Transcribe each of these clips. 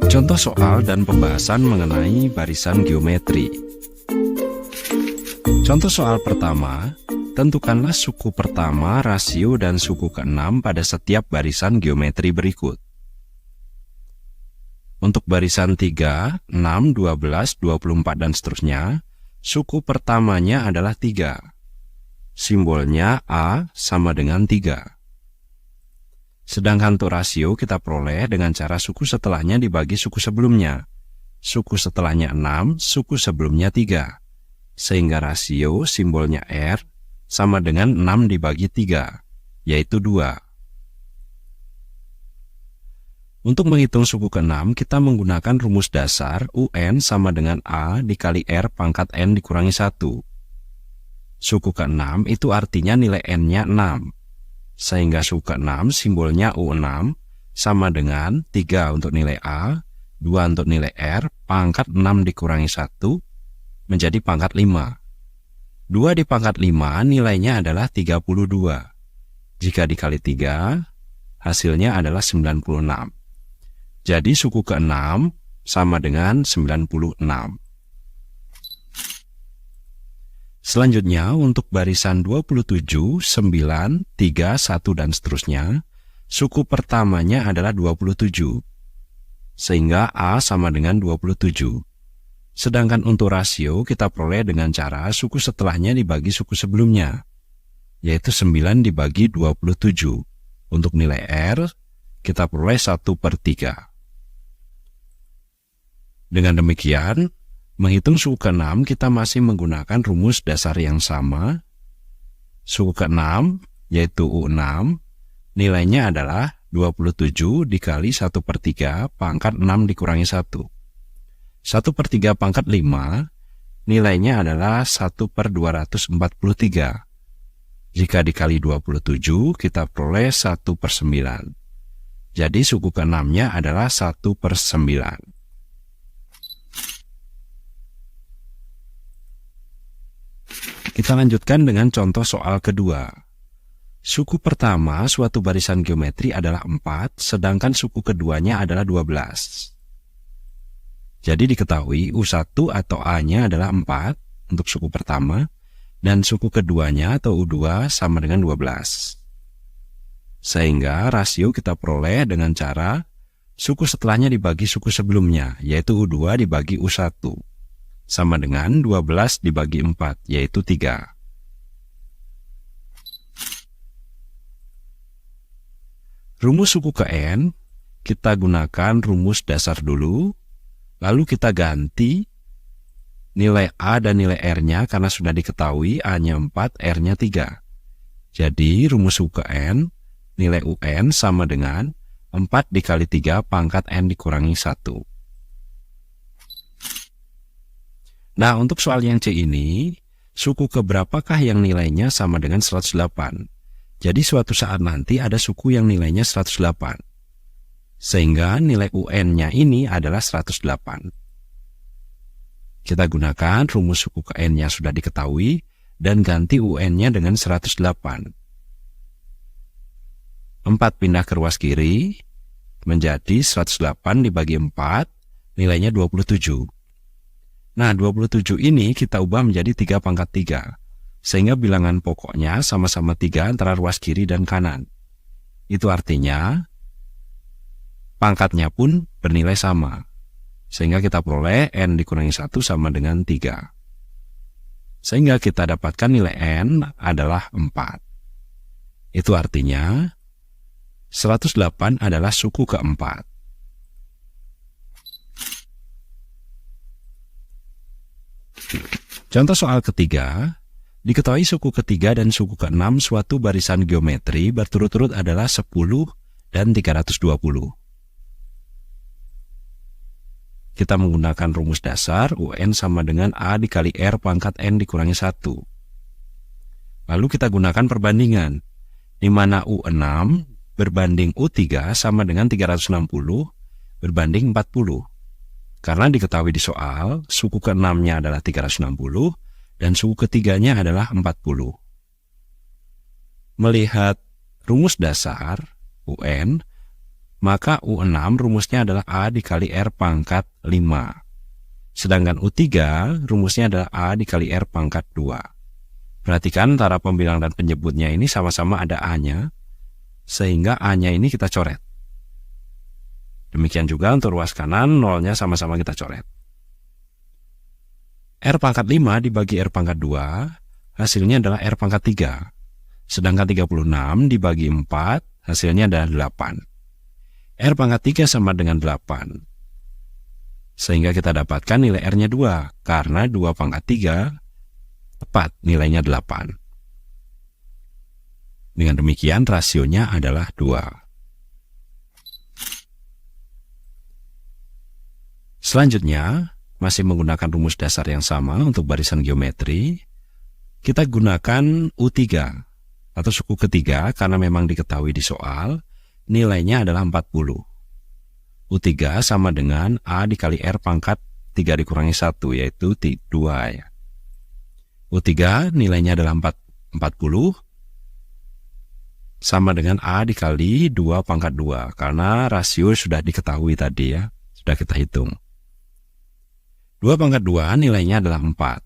Contoh soal dan pembahasan mengenai barisan geometri. Contoh soal pertama, tentukanlah suku pertama, rasio, dan suku ke-6 pada setiap barisan geometri berikut. Untuk barisan 3, 6, 12, 24, dan seterusnya, suku pertamanya adalah 3. Simbolnya A sama dengan 3. Sedangkan untuk rasio kita peroleh dengan cara suku setelahnya dibagi suku sebelumnya. Suku setelahnya 6, suku sebelumnya 3. Sehingga rasio simbolnya R sama dengan 6 dibagi 3, yaitu 2. Untuk menghitung suku ke-6, kita menggunakan rumus dasar UN sama dengan A dikali R pangkat N dikurangi 1. Suku ke-6 itu artinya nilai N-nya 6. Sehingga suku ke-6 simbolnya U6 sama dengan 3 untuk nilai A, 2 untuk nilai R, pangkat 6 dikurangi 1, menjadi pangkat 5. 2 dipangkat 5 nilainya adalah 32. Jika dikali 3, hasilnya adalah 96. Jadi suku ke-6 sama dengan 96. Selanjutnya, untuk barisan 27, 9, 3, 1, dan seterusnya, suku pertamanya adalah 27, sehingga A sama dengan 27. Sedangkan untuk rasio kita peroleh dengan cara suku setelahnya dibagi suku sebelumnya, yaitu 9 dibagi 27. Untuk nilai R, kita peroleh 1/3. Dengan demikian, menghitung suku ke-6 kita masih menggunakan rumus dasar yang sama. Suku ke-6 yaitu U6, nilainya adalah 27 dikali 1/3 pangkat 6 dikurangi 1. 1/3 pangkat 5 nilainya adalah 1/243. Jika dikali 27 kita peroleh 1/9. Jadi suku ke-6-nya adalah 1/9. Kita lanjutkan dengan contoh soal kedua. Suku pertama suatu barisan geometri adalah 4, sedangkan suku keduanya adalah 12. Jadi diketahui U1 atau A-nya adalah 4 untuk suku pertama, dan suku keduanya atau U2 sama dengan 12. Sehingga rasio kita peroleh dengan cara suku setelahnya dibagi suku sebelumnya, yaitu U2 dibagi U1. Sama dengan 12 dibagi 4, yaitu 3. Rumus suku ke N, kita gunakan rumus dasar dulu, lalu kita ganti nilai A dan nilai R-nya karena sudah diketahui A-nya 4, R-nya 3. Jadi rumus suku ke N, nilai UN sama dengan 4 dikali 3 pangkat N dikurangi 1. Nah, untuk soal yang C ini, suku keberapakah yang nilainya sama dengan 108? Jadi suatu saat nanti ada suku yang nilainya 108. Sehingga nilai UN-nya ini adalah 108. Kita gunakan rumus suku ke N-nya sudah diketahui dan ganti UN-nya dengan 108. 4 pindah ke ruas kiri, menjadi 108 dibagi 4, nilainya 27. Nah, 27 ini kita ubah menjadi 3 pangkat 3, sehingga bilangan pokoknya sama-sama 3 antara ruas kiri dan kanan. Itu artinya, pangkatnya pun bernilai sama, sehingga kita peroleh N dikurangi 1 sama dengan 3. Sehingga kita dapatkan nilai N adalah 4. Itu artinya, 108 adalah suku keempat. Contoh soal ketiga, diketahui suku ketiga dan suku ke-6 suatu barisan geometri berturut-turut adalah 10 dan 320. Kita menggunakan rumus dasar UN sama dengan A dikali R pangkat N dikurangi 1. Lalu kita gunakan perbandingan, di mana U6 berbanding U3 sama dengan 360 berbanding 40. Karena diketahui di soal, suku ke-6-nya adalah 360 dan suku ketiganya adalah 40. Melihat rumus dasar UN, maka U6 rumusnya adalah A dikali R pangkat 5. Sedangkan U3 rumusnya adalah A dikali R pangkat 2. Perhatikan antara pembilang dan penyebutnya ini sama-sama ada A-nya, sehingga A-nya ini kita coret. Demikian juga untuk ruas kanan, nolnya sama-sama kita coret. R pangkat 5 dibagi R pangkat 2, hasilnya adalah R pangkat 3. Sedangkan 36 dibagi 4, hasilnya adalah 8. R pangkat 3 sama dengan 8. Sehingga kita dapatkan nilai R-nya 2, karena 2 pangkat 3 tepat nilainya 8. Dengan demikian rasionya adalah 2. Selanjutnya, masih menggunakan rumus dasar yang sama untuk barisan geometri, kita gunakan U3 atau suku ketiga karena memang diketahui di soal, nilainya adalah 40. U3 sama dengan A dikali R pangkat 3 dikurangi 1, yaitu 2 ya. U3 nilainya adalah 40, sama dengan A dikali 2 pangkat 2, karena rasio sudah diketahui tadi ya, sudah kita hitung. 2 pangkat 2 nilainya adalah 4,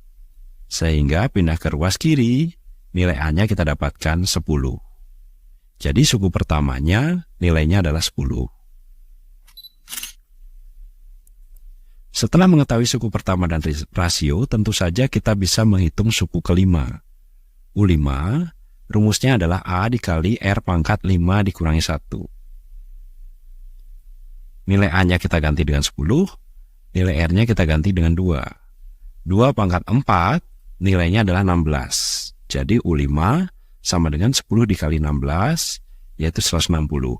sehingga pindah ke ruas kiri, nilai A-nya kita dapatkan 10. Jadi suku pertamanya nilainya adalah 10. Setelah mengetahui suku pertama dan rasio, tentu saja kita bisa menghitung suku kelima. U5, rumusnya adalah A dikali R pangkat 5 dikurangi 1. Nilai A-nya kita ganti dengan 10, nilai R-nya kita ganti dengan 2. 2 pangkat 4, nilainya adalah 16. Jadi U5 sama dengan 10 dikali 16, yaitu 160.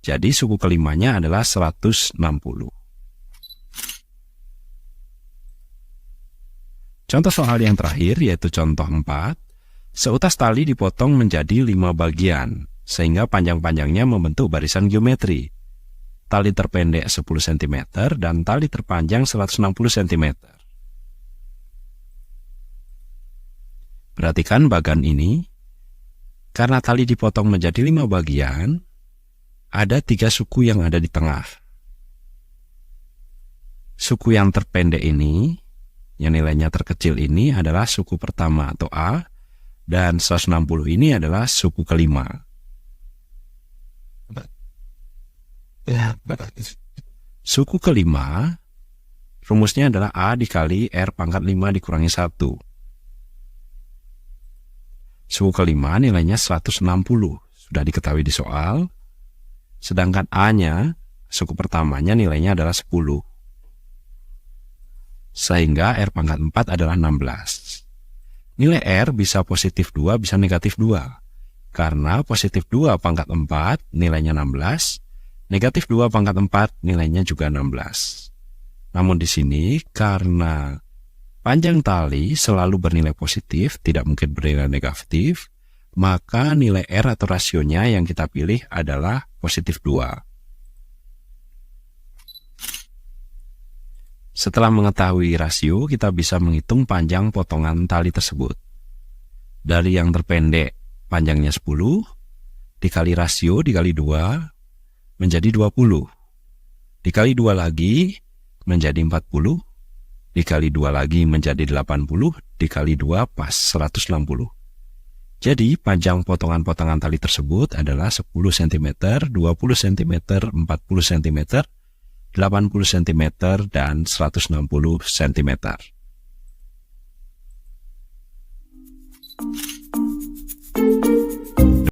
Jadi suku kelimanya adalah 160. Contoh soal yang terakhir yaitu contoh 4. Seutas tali dipotong menjadi 5 bagian, sehingga panjang-panjangnya membentuk barisan geometri. Tali terpendek 10 cm dan tali terpanjang 160 cm. Perhatikan bagan ini. Karena tali dipotong menjadi 5 bagian, ada 3 suku yang ada di tengah. Suku yang terpendek ini, yang nilainya terkecil ini adalah suku pertama atau A, dan 160 ini adalah suku kelima. Suku kelima, rumusnya adalah A dikali R pangkat 5 dikurangi 1. Suku kelima nilainya 160, sudah diketahui di soal. Sedangkan A-nya, suku pertamanya nilainya adalah 10. Sehingga R pangkat 4 adalah 16. Nilai R bisa positif 2, bisa negatif 2. Karena positif 2 pangkat 4 nilainya 16, negatif 2 pangkat 4 nilainya juga 16. Namun di sini karena panjang tali selalu bernilai positif, tidak mungkin bernilai negatif, maka nilai R atau rasionya yang kita pilih adalah positif 2. Setelah mengetahui rasio, kita bisa menghitung panjang potongan tali tersebut. Dari yang terpendek, panjangnya 10, dikali rasio, dikali 2, menjadi 20. Dikali 2 lagi, menjadi 40. Dikali 2 lagi, menjadi 80. Dikali 2, pas 160. Jadi, panjang potongan-potongan tali tersebut adalah 10 cm, 20 cm, 40 cm, 80 cm, dan 160 cm.